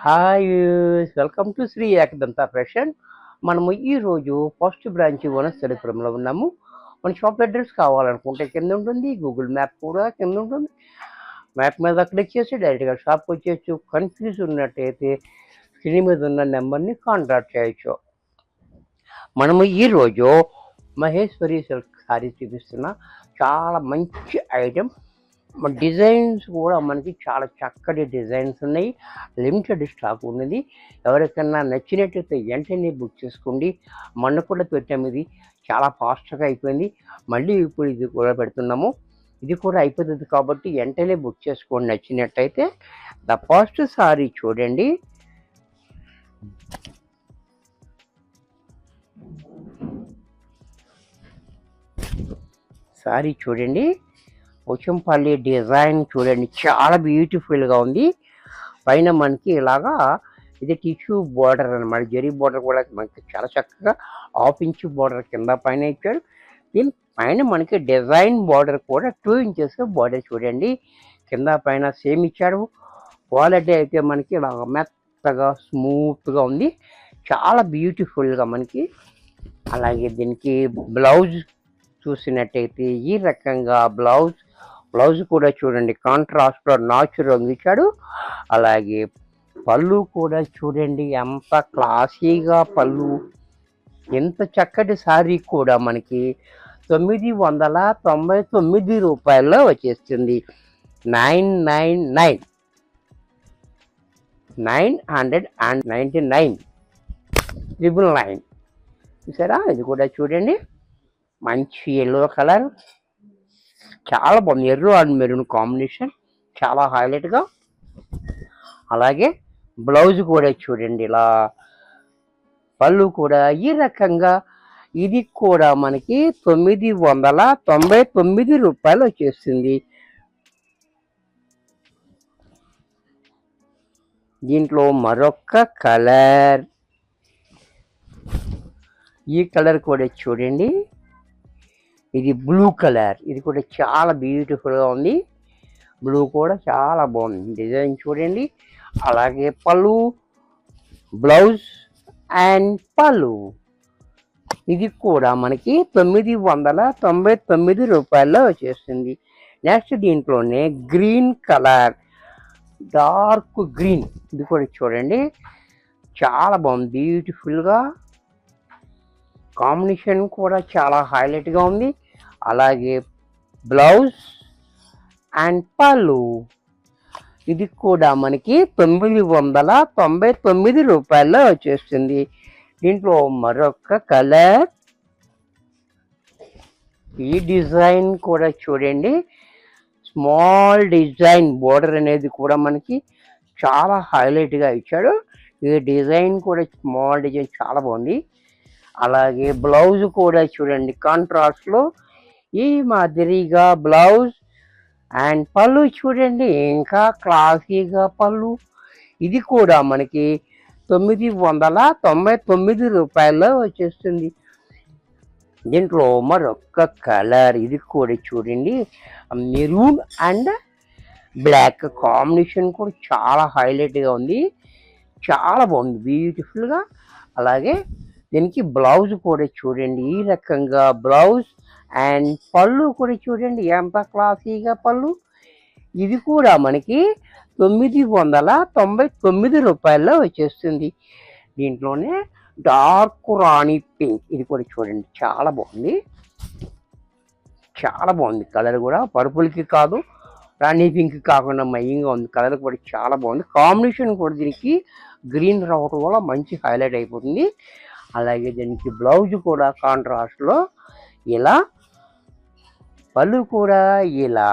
Hi welcome to Shri Ekadanta fashion. మనము ఈరోజు first branch వనస్థలిపురంలో ఉన్నాము. మన షాప్ అడ్రస్ కావాలనుకుంటే కింద ఉంటుంది, గూగుల్ మ్యాప్ కూడా కింద ఉంటుంది. మ్యాప్ మీద క్లిక్ చేసి డైరెక్ట్గా షాప్కి వచ్చేయచ్చు. కన్ఫ్యూజ్ ఉన్నట్టయితే స్క్రీన్ మీద ఉన్న నెంబర్ని కాంటాక్ట్ చేయొచ్చు. మనము ఈరోజు మహేశ్వరి సిల్క్ శారీ చూపిస్తున్న చాలా మంచి ఐటెం. డిజైన్స్ కూడా మనకి చాలా చక్కటి డిజైన్స్ ఉన్నాయి. లిమిటెడ్ స్టాక్ ఉన్నది. ఎవరికైనా నచ్చినట్టయితే వెంటనే బుక్ చేసుకోండి. మొన్న కూడా పెట్టాము, ఇది చాలా ఫాస్ట్గా అయిపోయింది. మళ్ళీ ఇప్పుడు ఇది కూడా పెడుతున్నాము. ఇది కూడా అయిపోతుంది కాబట్టి వెంటనే బుక్ చేసుకోండి నచ్చినట్టయితే. ద ఫస్ట్ సారీ చూడండి. సారీ చూడండి, పోచంపల్లి డిజైన్ చూడండి, చాలా బ్యూటిఫుల్గా ఉంది. పైన మనకి ఇలాగా ఇది టిష్యూ బార్డర్ అనమాట. జరీ బార్డర్ కూడా మనకి చాలా చక్కగా 1/2 ఇంచ్ బార్డర్ కింద పైన ఇచ్చాడు. దీని పైన మనకి డిజైన్ బార్డర్ కూడా 2 ఇంచెస్ బార్డర్ చూడండి, కింద పైన సేమ్ ఇచ్చాడు. క్వాలిటీ అయితే మనకి ఇలా మెత్తగా స్మూత్గా ఉంది, చాలా బ్యూటిఫుల్గా మనకి. అలాగే దీనికి బ్లౌజ్ చూసినట్టయితే ఈ రకంగా బ్లౌజ్ కూడా చూడండి, కాంట్రాస్ట్లో న్యాచురల్ ఇచ్చాడు. అలాగే పళ్ళు కూడా చూడండి, ఎంత క్లాసీగా పళ్ళు, ఎంత చక్కటి శారీ కూడా మనకి 999 రూపాయల్లో వచ్చేస్తుంది. 999 చూసారా. ఇది కూడా చూడండి, మంచి ఎల్లో కలర్, చాలా బాగుంది. ఎర్ర అండ్ మెరూన్ కాంబినేషన్, చాలా హైలైట్గా. అలాగే బ్లౌజ్ కూడా చూడండి, ఇలా పళ్ళు కూడా ఈ రకంగా. ఇది కూడా మనకి 999 రూపాయలు వచ్చేస్తుంది. దీంట్లో మరొక కలర్, ఈ కలర్ కూడా చూడండి, ఇది బ్లూ కలర్. ఇది కూడా చాలా బ్యూటిఫుల్గా ఉంది. బ్లూ కూడా చాలా బాగుంది డిజైన్ చూడండి. అలాగే పళ్ళు, బ్లౌజ్ అండ్ పళ్ళు, ఇది కూడా మనకి 999 రూపాయల్లో వచ్చేస్తుంది. నెక్స్ట్ దీంట్లోనే గ్రీన్ కలర్, డార్క్ గ్రీన్, ఇది కూడా చూడండి, చాలా బాగుంది బ్యూటిఫుల్గా. కాంబినేషన్ కూడా చాలా హైలైట్గా ఉంది. అలాగే బ్లౌజ్ అండ్ పళ్ళు, ఇది కూడా మనకి 999 రూపాయల్లో వచ్చేస్తుంది. దీంట్లో మరొక కలర్, ఈ డిజైన్ కూడా చూడండి, స్మాల్ డిజైన్ బోర్డర్ అనేది కూడా మనకి చాలా హైలైట్గా ఇచ్చాడు. ఈ డిజైన్ కూడా స్మాల్ డిజైన్ చాలా బాగుంది. అలాగే బ్లౌజ్ కూడా చూడండి, కాంట్రాస్ట్లో ఈ మాదిరిగా బ్లౌజ్ అండ్ పళ్ళు చూడండి, ఇంకా క్లాసీగా పళ్ళు. ఇది కూడా మనకి 999 రూపాయల్లో వచ్చేస్తుంది. దీంట్లో మరొక కలర్, ఇది కూడా చూడండి, మెరూన్ అండ్ బ్లాక్ కాంబినేషన్ కూడా చాలా హైలైట్గా ఉంది, చాలా బాగుంది బ్యూటిఫుల్గా. అలాగే దీనికి బ్లౌజ్ కూడా చూడండి, ఈ రకంగా బ్లౌజ్ అండ్ పళ్ళు కూడా చూడండి, ఎంత క్లాసీగా పళ్ళు. ఇది కూడా మనకి 999 రూపాయల్లో వచ్చేస్తుంది. దీంట్లోనే డార్క్ రాణి పింక్, ఇది కూడా చూడండి, చాలా బాగుంది, చాలా బాగుంది కలర్ కూడా. పర్పుల్కి కాదు, రాణి పింక్ కాకుండా మయంగా ఉంది కలర్ కూడా, చాలా బాగుంది. కాంబినేషన్ కూడా దీనికి గ్రీన్ రావడం వల్ల మంచి హైలైట్ అయిపోతుంది. అలాగే దీనికి బ్లౌజ్ కూడా కాంట్రాస్ట్లో ఇలా, పళ్ళు కూడా ఇలా.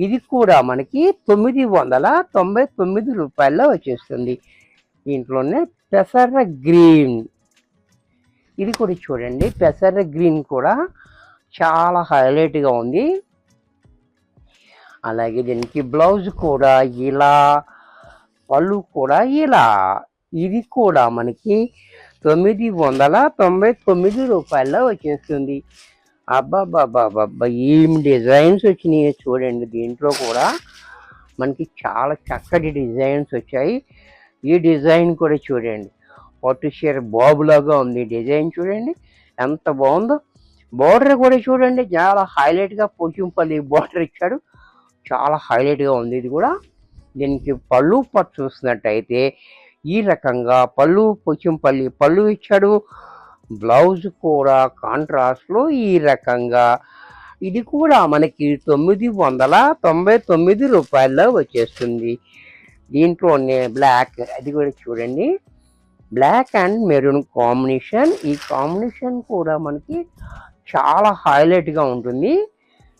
ఇది కూడా మనకి 999 రూపాయల్లో వచ్చేస్తుంది. దీంట్లోనే పెసర గ్రీన్, ఇది కూడా చూడండి, పెసర గ్రీన్ కూడా చాలా హైలైట్గా ఉంది. అలాగే దీనికి బ్లౌజ్ కూడా ఇలా, పళ్ళు కూడా ఇలా. ఇది కూడా మనకి 999 రూపాయల్లో వచ్చేస్తుంది. అబ్బాబ్బాబ్బాబ్బా, ఏం డిజైన్స్ వచ్చినాయి చూడండి. దీంట్లో కూడా మనకి చాలా చక్కటి డిజైన్స్ వచ్చాయి. ఈ డిజైన్ కూడా చూడండి, పట్టు చీర బాబులాగా ఉంది. డిజైన్ చూడండి ఎంత బాగుందో. బార్డర్ కూడా చూడండి చాలా హైలైట్గా పోచంపల్లి బార్డర్ ఇచ్చాడు, చాలా హైలైట్గా ఉంది. ఇది కూడా దీనికి పళ్ళు పట్టు చూసినట్టయితే ఈ రకంగా పళ్ళు పోచంపల్లి పళ్ళు ఇచ్చాడు. బ్లౌజ్ కూడా కాంట్రాస్ట్లో ఈ రకంగా. ఇది కూడా మనకి 999 రూపాయల్లో వచ్చేస్తుంది. దీంట్లోనే బ్లాక్, అది కూడా చూడండి బ్లాక్ అండ్ మెరూన్ కాంబినేషన్. ఈ కాంబినేషన్ కూడా మనకి చాలా హైలైట్గా ఉంటుంది.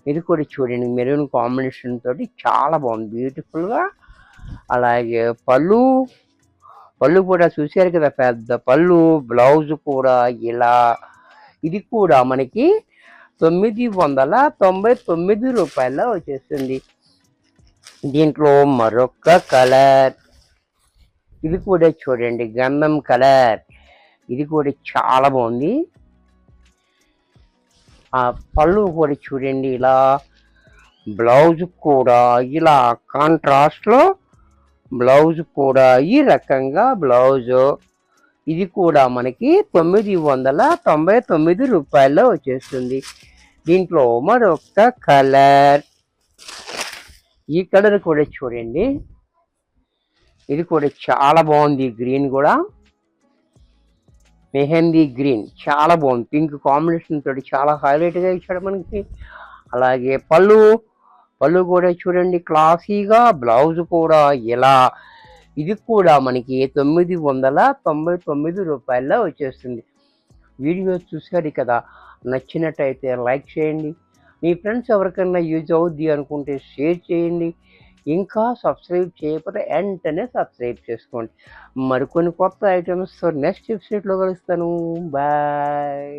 ఇది కూడా చూడండి మెరూన్ కాంబినేషన్ తోటి చాలా బాగుంది, బ్యూటిఫుల్గా. అలాగే పళ్ళు కూడా చూశారు కదా, పెద్ద పళ్ళు. బ్లౌజ్ కూడా ఇలా. ఇది కూడా మనకి 999 రూపాయల్లో వచ్చేస్తుంది. దీంట్లో మరొక కలర్, ఇది కూడా చూడండి గంధం కలర్. ఇది కూడా చాలా బాగుంది. ఆ పళ్ళు కూడా చూడండి ఇలా. బ్లౌజ్ కూడా ఇలా కాంట్రాస్ట్లో, బ్లౌజ్ కూడా ఈ రకంగా బ్లౌజ్. ఇది కూడా మనకి 999 రూపాయల్లో వచ్చేస్తుంది. దీంట్లో మరొక కలర్, ఈ కలర్ కూడా చూడండి, ఇది కూడా చాలా బాగుంది. గ్రీన్ కూడా మెహందీ గ్రీన్ చాలా బాగుంది, పింక్ కాంబినేషన్ తోటి చాలా హైలైట్గా ఇచ్చాడు మనకి. అలాగే పళ్ళు కూడా చూడండి క్లాసీగా. బ్లౌజ్ కూడా ఇలా. ఇది కూడా మనకి 999 రూపాయల్లో వచ్చేస్తుంది. వీడియో చూసారు కదా, నచ్చినట్టయితే లైక్ చేయండి. మీ ఫ్రెండ్స్ ఎవరికైనా యూజ్ అవుద్ది అనుకుంటే షేర్ చేయండి. ఇంకా సబ్స్క్రైబ్ చేయకపోతే వెంటనే సబ్స్క్రైబ్ చేసుకోండి. మరికొన్ని కొత్త ఐటమ్స్తో నెక్స్ట్ ఎపిసోడ్లో కలుస్తాను. బాయ్.